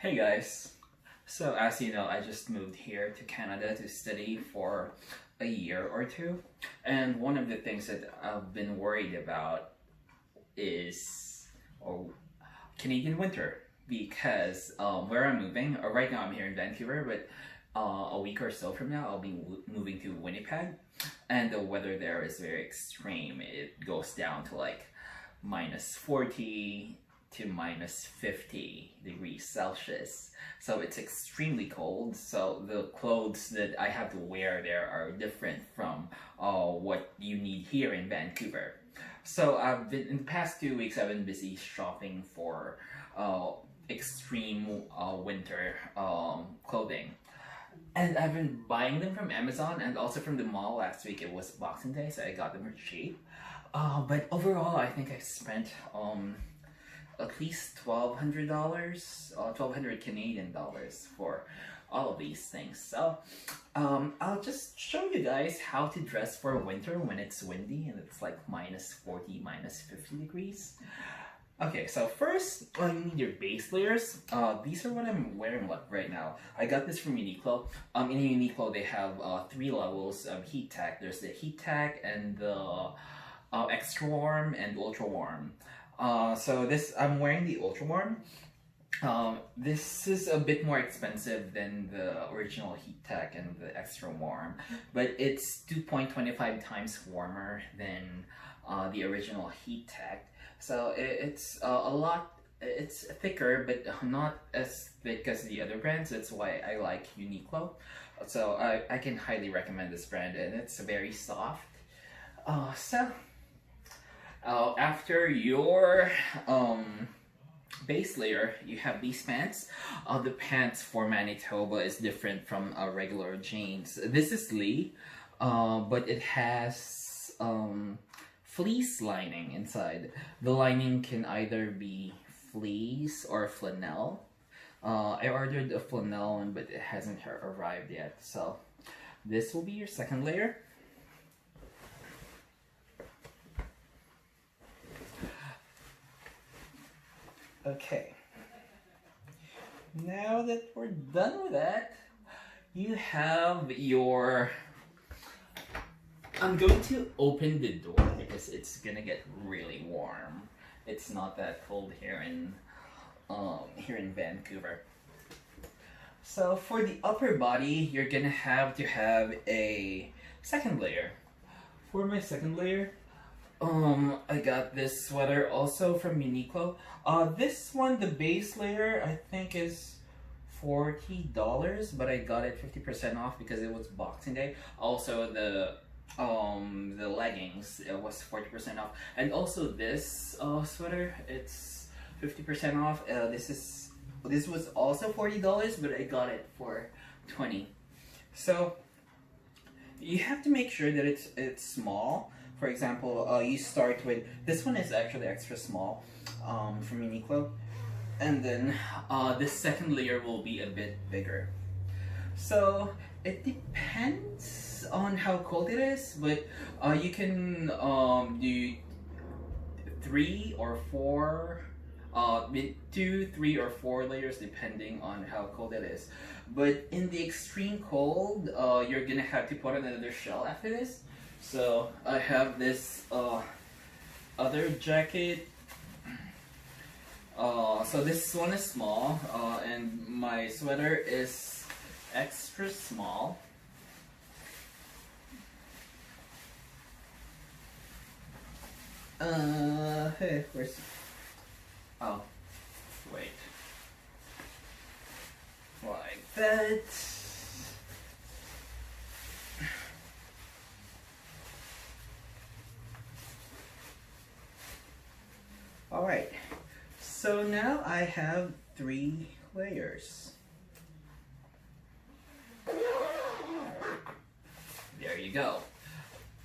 Hey guys, so as you know, I just moved here to Canada to study for a year or two, and one of the things that I've been worried about is Canadian winter because where I'm moving, right now I'm here in Vancouver, but a week or so from now I'll be moving to Winnipeg, and the weather there is very extreme. It goes down to like -40 to -50 degrees Celsius. So it's extremely cold. So the clothes that I have to wear there are different from what you need here in Vancouver. So in the past 2 weeks, I've been busy shopping for extreme winter clothing. And I've been buying them from Amazon and also from the mall. Last week it was Boxing Day, so I got them for cheap. But overall, I think I spent at least $1,200, 1,200 Canadian dollars for all of these things. So I'll just show you guys how to dress for winter when it's windy and it's like -40, -50 degrees. Okay, so first you need your base layers. These are what I'm wearing right now. I got this from Uniqlo. In Uniqlo they have 3 levels of heat tech. There's the heat tech and the extra warm and ultra warm. So I'm wearing the ultra warm. This is a bit more expensive than the original heat tech and the extra warm, but it's 2.25 times warmer than the original heat tech. So it's it's thicker, but not as thick as the other brands. That's why I like Uniqlo. So I can highly recommend this brand, and it's very soft. After your base layer, you have these pants. The pants for Manitoba is different from regular jeans. This is Lee, but it has fleece lining inside. The lining can either be fleece or flannel. I ordered a flannel one, but it hasn't arrived yet. So this will be your second layer. Okay, now that we're done with that, you have your... I'm going to open the door because it's gonna get really warm. It's not that cold here in Vancouver. So for the upper body, you're gonna have to have a second layer. For my second layer, I got this sweater also from Uniqlo. This one, the base layer, I think is $40, but I got it 50% off because it was Boxing Day. Also, the leggings, it was 40% off, and also this sweater, it's 50% off. This was also $40, but I got it for $20. So you have to make sure that it's small. For example, you start with, this one is actually extra small from Uniqlo, and then this second layer will be a bit bigger. So it depends on how cold it is, but you can do 3 or 4, 2, 3 or 4 layers depending on how cold it is. But in the extreme cold, you're gonna have to put on another shell after this. So I have this other jacket. So this one is small, and my sweater is extra small. Hey, where's... Oh, wait. Like that. Alright, so now I have 3 layers. There you go.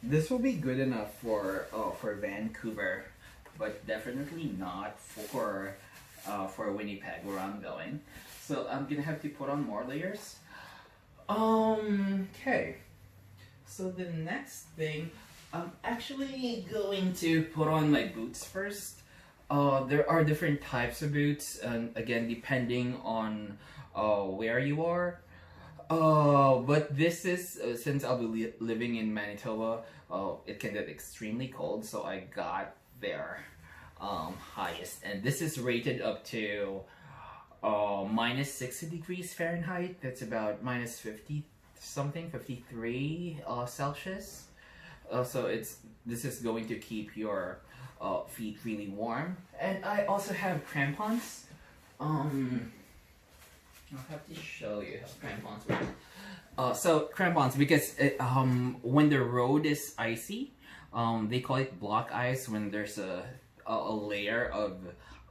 This will be good enough for Vancouver, but definitely not for Winnipeg, where I'm going. So I'm gonna have to put on more layers. Okay. So the next thing, I'm actually going to put on my boots first. There are different types of boots, and again, depending on where you are. But this is since I'll be living in Manitoba, it can get extremely cold, so I got their highest, and this is rated up to minus 60 degrees Fahrenheit. That's about minus 50 something, 53 Celsius. So this is going to keep your feet really warm. And I also have crampons. I'll have to show you how crampons work. So crampons, because when the road is icy, they call it block ice when there's a layer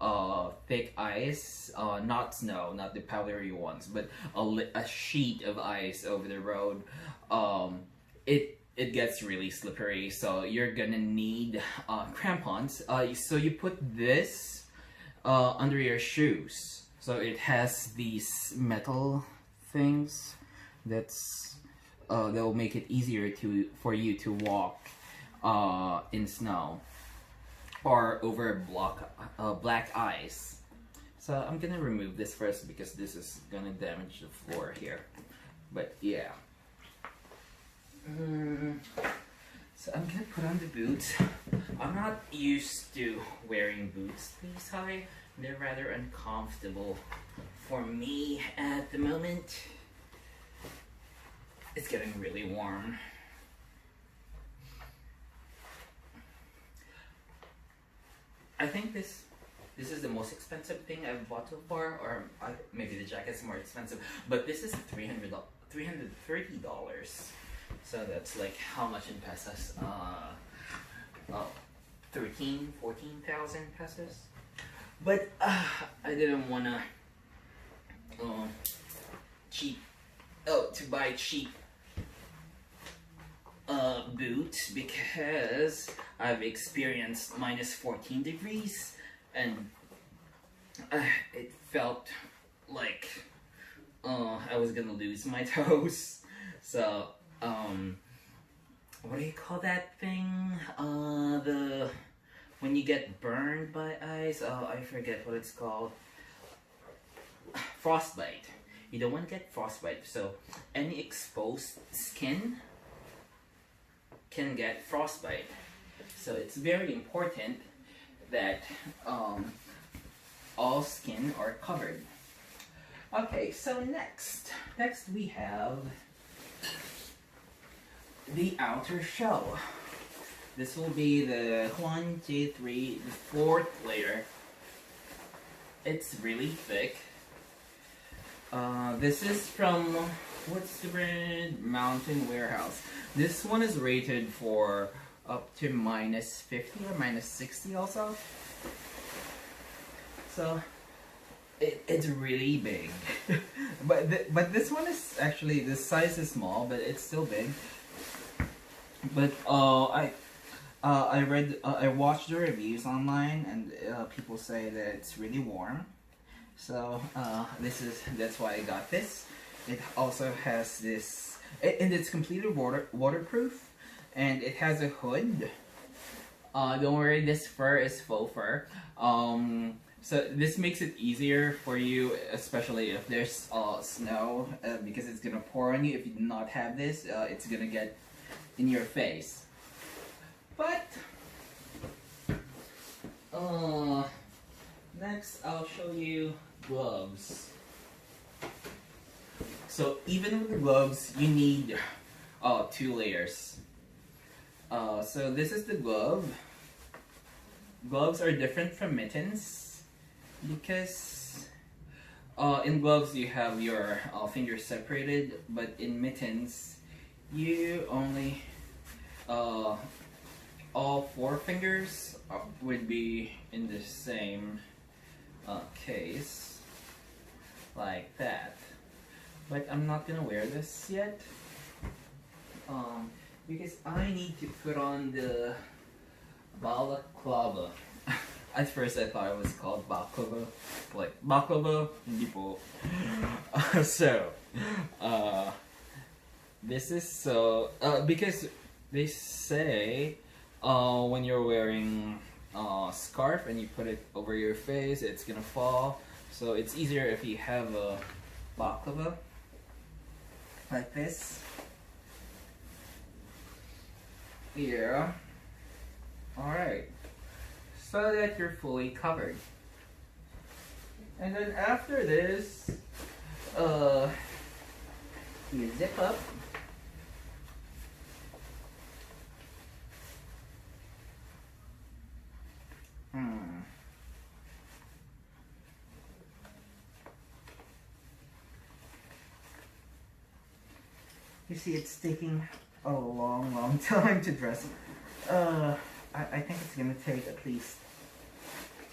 of thick ice, not snow, not the powdery ones, but a sheet of ice over the road. It gets really slippery, so you're gonna need crampons. So you put this under your shoes. So it has these metal things that will make it easier for you to walk in snow or over black ice. So I'm gonna remove this first because this is gonna damage the floor here. But yeah. So I'm gonna put on the boots. I'm not used to wearing boots this high. They're rather uncomfortable for me at the moment. It's getting really warm. I think this is the most expensive thing I've bought so far, or maybe the jacket's more expensive, but this is $330. So that's like how much in pesos? 14,000 pesos. But I didn't wanna to buy cheap boots because I've experienced minus 14 degrees and it felt like I was gonna lose my toes. So what do you call that thing? When you get burned by ice, I forget what it's called. Frostbite. You don't want to get frostbite. So any exposed skin can get frostbite. So it's very important that all skin are covered. Okay, so next we have the outer shell. This will be the 1, 2, 3, the fourth layer. It's really thick. This is from, what's the brand? Mountain Warehouse. This one is rated for up to minus 50 or minus 60 also. So it's really big. but this one is actually, the size is small, but it's still big. But I watched the reviews online, and people say that it's really warm. So that's why I got this. It also has this, and it's completely waterproof, and it has a hood. Don't worry, this fur is faux fur. So this makes it easier for you, especially if there's snow, because it's gonna pour on you. If you do not have this, it's gonna get in your face. But next I'll show you gloves. So even with the gloves, you need 2 layers. So this is the glove. Gloves are different from mittens because in gloves you have your fingers separated, but in mittens you only all 4 fingers would be in the same case, like that. But I'm not gonna wear this yet because I need to put on the balaclava. At first I thought it was called baklava, like baklava, hindi po. So this is so because they say when you're wearing scarf and you put it over your face, it's gonna fall. So it's easier if you have a baklava like this. Yeah. Alright. So that you're fully covered. And then after this, you zip up. You see, it's taking a long time to dress. I think it's gonna take at least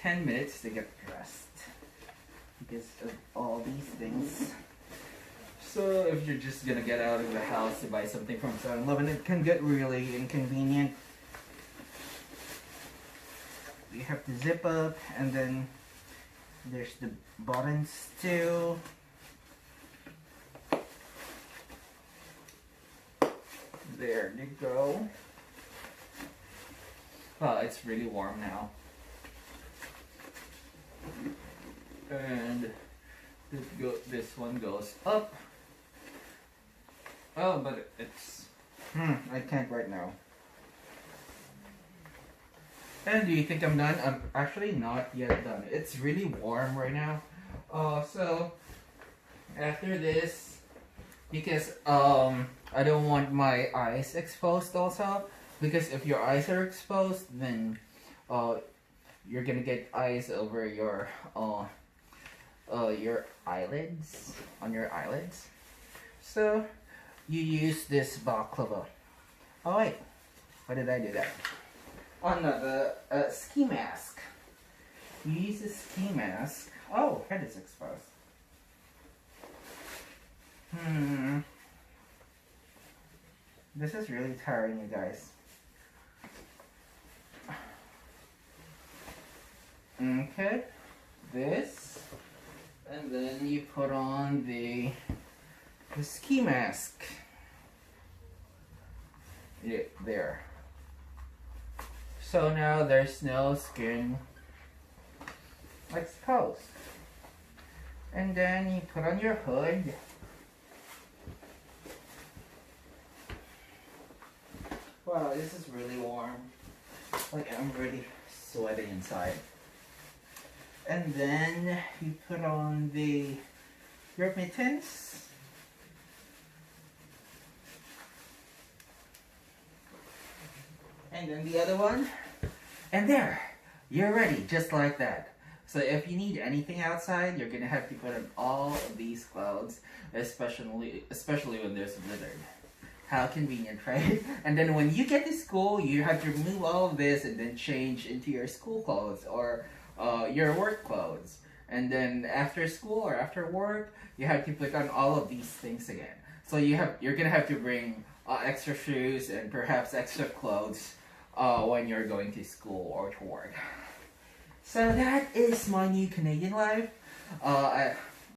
10 minutes to get dressed because of all these things. So if you're just gonna get out of the house to buy something from 7-Eleven, it can get really inconvenient. You have to zip up, and then there's the buttons too. There you go. Well, it's really warm now. And this one goes up. Oh, but it's... I can't right now. And do you think I'm done? I'm actually not yet done. It's really warm right now. So, after this, because I don't want my eyes exposed also. Because if your eyes are exposed, then you're gonna get eyes over your eyelids, on your eyelids. So you use this baklava. Oh wait, why did I do that? Oh no, the ski mask. You use the ski mask. Oh, head is exposed. This is really tiring, you guys. Okay, this, and then you put on the ski mask. Yeah, there. So now there's no skin exposed. And then you put on your hood. Wow, this is really warm. Like, I'm really sweating inside. And then you put on your mittens. And then the other one. And there, you're ready, just like that. So if you need anything outside, you're gonna have to put on all of these clothes, especially when there's a blizzard. How convenient, right? And then when you get to school, you have to remove all of this and then change into your school clothes or your work clothes. And then after school or after work, you have to put on all of these things again. So you're gonna have to bring extra shoes and perhaps extra clothes when you're going to school or to work. So that is my new Canadian life.